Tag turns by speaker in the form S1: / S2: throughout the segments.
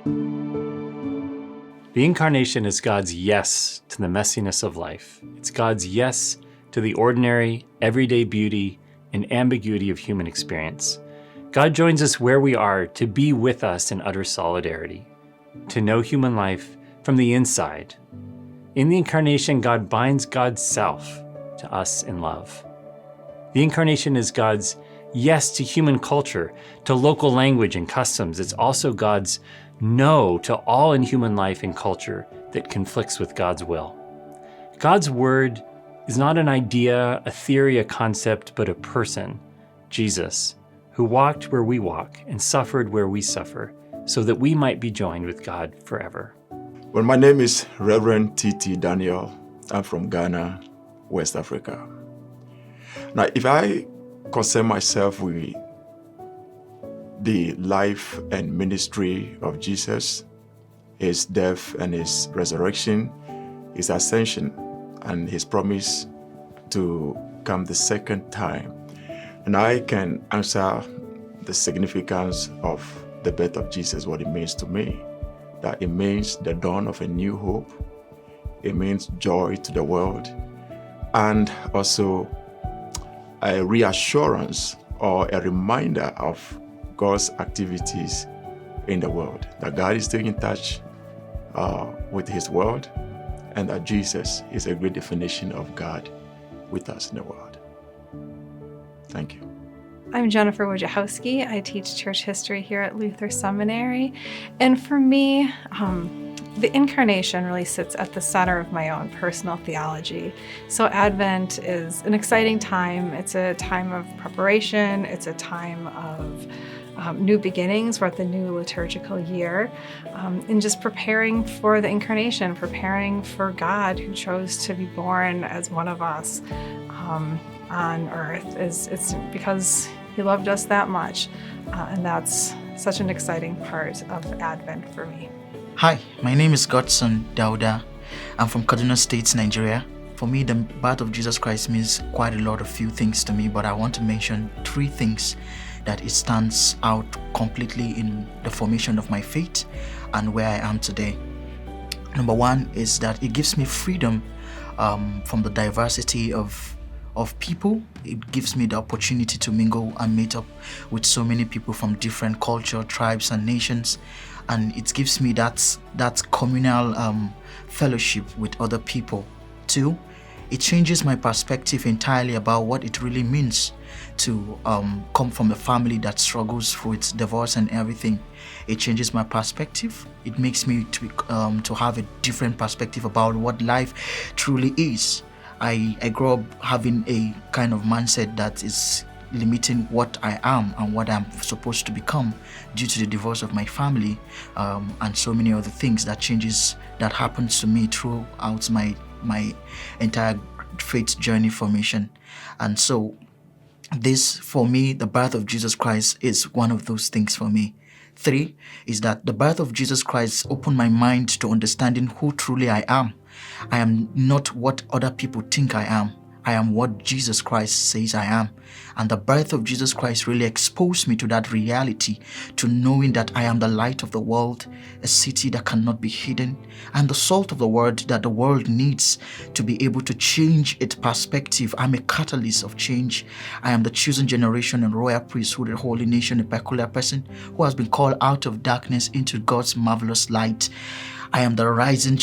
S1: The Incarnation is God's yes to the messiness of life. It's God's yes to the ordinary, everyday beauty and ambiguity of human experience. God joins us where we are to be with us in utter solidarity, to know human life from the inside. In the Incarnation, God binds God's self to us in love. The Incarnation is God's yes to human culture, to local language and customs. It's also God's no to all in human life and culture that conflicts with God's will. God's word is not an idea, a theory, a concept, but a person, Jesus, who walked where we walk and suffered where we suffer, so that we might be joined with God forever.
S2: Well, my name is Reverend T.T. Daniel. I'm from Ghana, West Africa. Now, if I concern myself with the life and ministry of Jesus, his death and his resurrection, his ascension, and his promise to come the second time. And I can answer the significance of the birth of Jesus, what it means to me. That it means the dawn of a new hope. It means joy to the world. And also a reassurance or a reminder of God's activities in the world, that God is still in touch with his world, and that Jesus is a great definition of God with us in the world. Thank you.
S3: I'm Jennifer Wojciechowski. I teach church history here at Luther Seminary. And for me, the Incarnation really sits at the center of my own personal theology. So Advent is an exciting time. It's a time of preparation. It's a time of new beginnings. We're at the new liturgical year, and just preparing for the Incarnation, preparing for God who chose to be born as one of us on earth. It's because he loved us that much, and that's such an exciting part of Advent for me.
S4: Hi, my name is Godson Dauda. I'm from Kaduna State, Nigeria. For me, the birth of Jesus Christ means quite a lot of few things to me, but I want to mention three things that it stands out completely in the formation of my faith and where I am today. Number one is that it gives me freedom from the diversity of people. It gives me the opportunity to mingle and meet up with so many people from different culture, tribes, and nations. And it gives me that communal fellowship with other people. Two, it changes my perspective entirely about what it really means to come from a family that struggles with divorce and everything. It changes my perspective. It makes me to have a different perspective about what life truly is. I grew up having a kind of mindset that is limiting what I am and what I'm supposed to become due to the divorce of my family and so many other things that happens to me throughout my entire faith journey formation. And so this, for me, the birth of Jesus Christ is one of those things for me. Three is that the birth of Jesus Christ opened my mind to understanding who truly I am. I am not what other people think I am. I am what Jesus Christ says I am. And the birth of Jesus Christ really exposed me to that reality, to knowing that I am the light of the world, a city that cannot be hidden, and the salt of the world that the world needs to be able to change its perspective. I'm a catalyst of change. I am the chosen generation and royal priesthood, a holy nation, a peculiar person who has been called out of darkness into God's marvelous light. I am the rising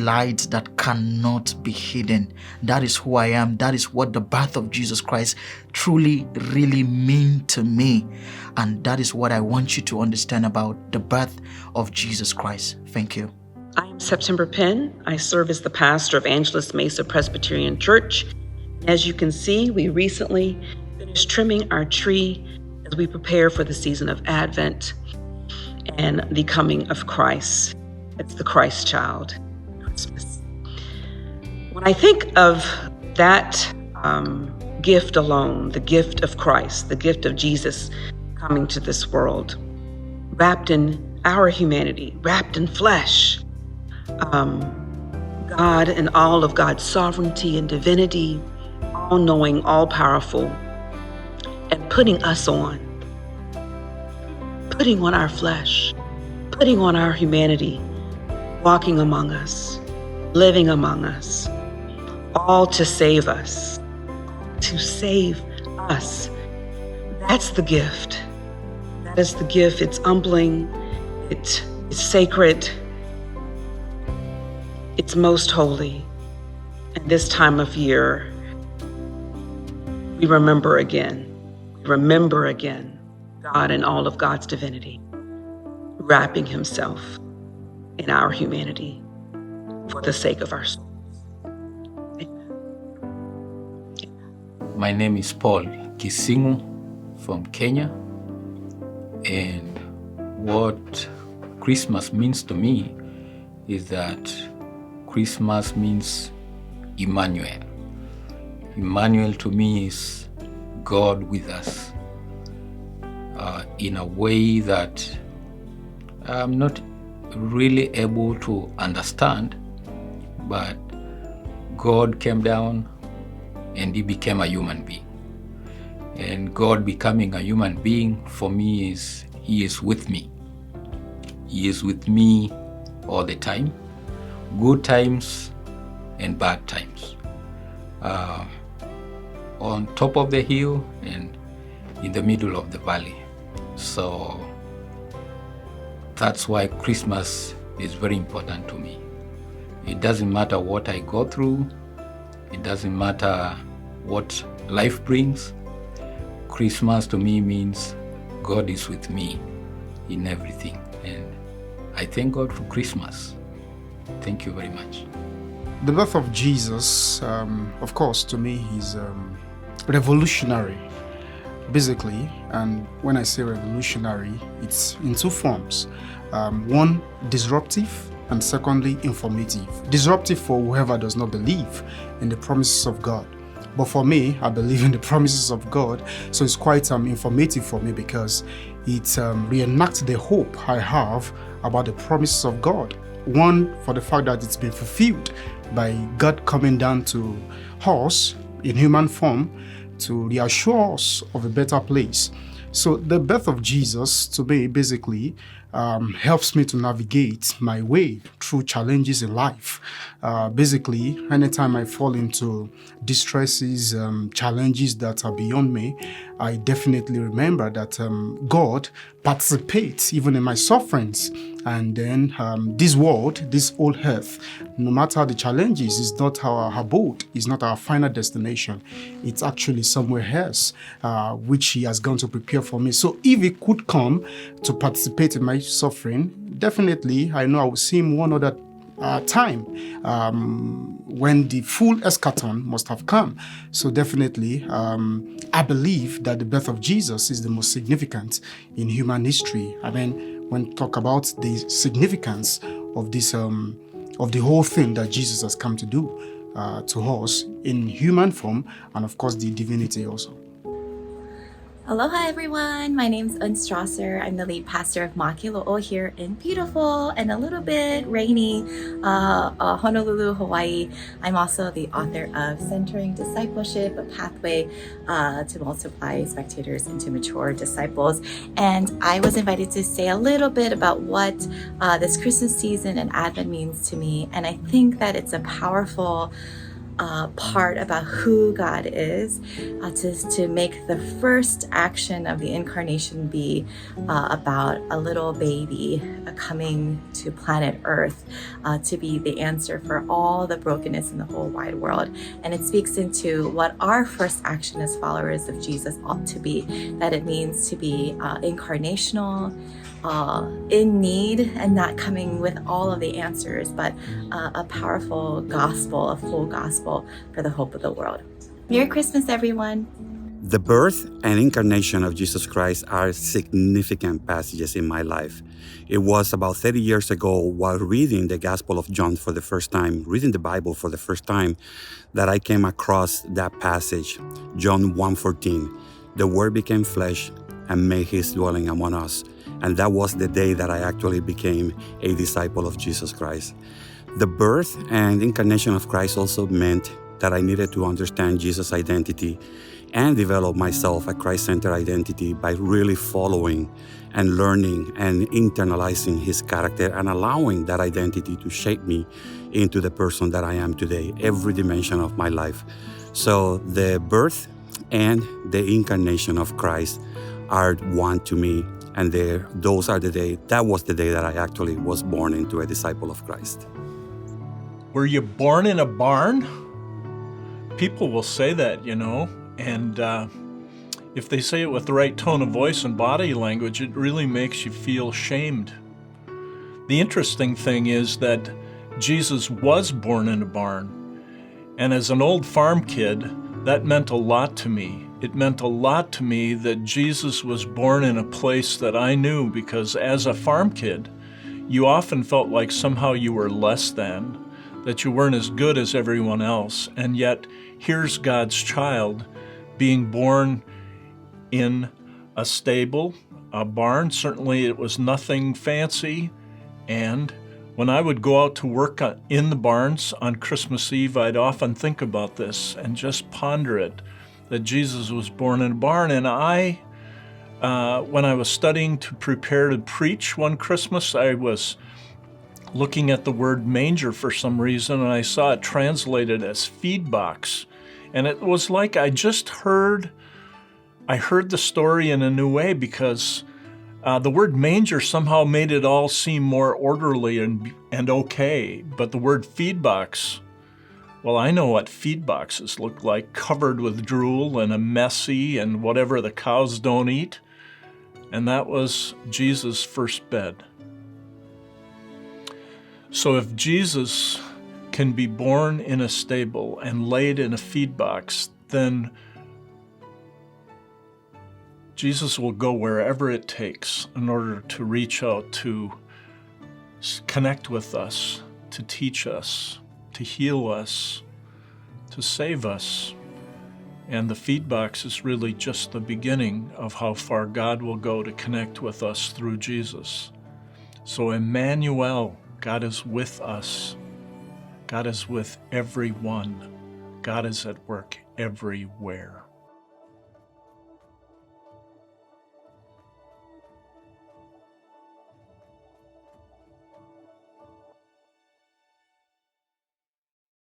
S4: light that cannot be hidden. That is who I am. That is what the birth of Jesus Christ truly, really mean to me. And that is what I want you to understand about the birth of Jesus Christ. Thank you.
S5: I'm September Penn. I serve as the pastor of Angeles Mesa Presbyterian Church. As you can see, we recently finished trimming our tree as we prepare for the season of Advent and the coming of Christ. It's the Christ child, Christmas. When I think of that gift alone, the gift of Christ, the gift of Jesus coming to this world, wrapped in our humanity, wrapped in flesh, God and all of God's sovereignty and divinity, all-knowing, all-powerful, and putting on our flesh, putting on our humanity, walking among us, living among us, all to save us, to save us. That's the gift. That is the gift. It's humbling, it's sacred, it's most holy. And this time of year, we remember again God and all of God's divinity, wrapping himself in our humanity for the sake of our souls.
S6: My name is Paul Kisingu from Kenya, and what Christmas means to me is that Christmas means Emmanuel. Emmanuel to me is God with us in a way that I'm not really able to understand, but God came down and he became a human being. And God becoming a human being for me is he is with me. He is with me all the time, good times and bad times. On top of the hill and in the middle of the valley. So that's why Christmas is very important to me. It doesn't matter what I go through. It doesn't matter what life brings. Christmas to me means God is with me in everything. And I thank God for Christmas. Thank you very much.
S7: The birth of Jesus, of course, to me, is revolutionary, basically. And when I say revolutionary, it's in two forms. One, disruptive, and secondly, informative. Disruptive for whoever does not believe in the promises of God. But for me, I believe in the promises of God, so it's quite informative for me because it reenacts the hope I have about the promises of God. One, for the fact that it's been fulfilled by God coming down to us in human form to reassure us of a better place. So the birth of Jesus, to me, basically helps me to navigate my way through challenges in life. Basically, anytime I fall into distresses, challenges that are beyond me, I definitely remember that God participates even in my sufferings. And then this world, this old earth, no matter the challenges, is not our abode, is not our final destination. It's actually somewhere else, which He has gone to prepare for me. So if He could come to participate in my suffering, definitely I know I will see Him one other time when the full eschaton must have come. So definitely, I believe that the birth of Jesus is the most significant in human history. I mean, when we talk about the significance of this, of the whole thing that Jesus has come to do to us in human form, and of course the divinity also.
S8: Aloha everyone, my name's Eun Strawser. I'm the lead pastor of Makilo'o here in beautiful and a little bit rainy Honolulu, Hawaii. I'm also the author of Centering Discipleship, a pathway to multiply spectators into mature disciples. And I was invited to say a little bit about what this Christmas season and Advent means to me. And I think that it's a powerful part about who God is, to make the first action of the Incarnation be about a little baby coming to planet Earth to be the answer for all the brokenness in the whole wide world. And it speaks into what our first action as followers of Jesus ought to be, that it means to be incarnational, in need, and not coming with all of the answers, but a powerful gospel, a full gospel for the hope of the world. Merry Christmas, everyone.
S9: The birth and incarnation of Jesus Christ are significant passages in my life. It was about 30 years ago, while reading the Gospel of John for the first time, reading the Bible for the first time, that I came across that passage, John 1:14. The Word became flesh and made His dwelling among us. And that was the day that I actually became a disciple of Jesus Christ. The birth and incarnation of Christ also meant that I needed to understand Jesus' identity and develop myself a Christ-centered identity by really following and learning and internalizing his character and allowing that identity to shape me into the person that I am today, every dimension of my life. So the birth and the incarnation of Christ are one to me, and that was the day that I actually was born into a disciple of Christ.
S10: Were you born in a barn? People will say that, and if they say it with the right tone of voice and body language, it really makes you feel shamed. The interesting thing is that Jesus was born in a barn, and as an old farm kid, that meant a lot to me. It meant a lot to me that Jesus was born in a place that I knew, because as a farm kid, you often felt like somehow you were less than, that you weren't as good as everyone else, and yet here's God's child being born in a stable, a barn. Certainly it was nothing fancy, and when I would go out to work in the barns on Christmas Eve, I'd often think about this and just ponder it, that Jesus was born in a barn. And when I was studying to prepare to preach one Christmas, I was looking at the word manger for some reason, and I saw it translated as feed box. And it was like I heard the story in a new way, because the word manger somehow made it all seem more orderly and okay. But the word feed box, well, I know what feed boxes look like, covered with drool and a messy and whatever the cows don't eat. And that was Jesus' first bed. So if Jesus can be born in a stable and laid in a feed box, then Jesus will go wherever it takes in order to reach out, to connect with us, to teach us, to heal us, to save us. And the feed box is really just the beginning of how far God will go to connect with us through Jesus. So Emmanuel, God is with us. God is with everyone. God is at work everywhere.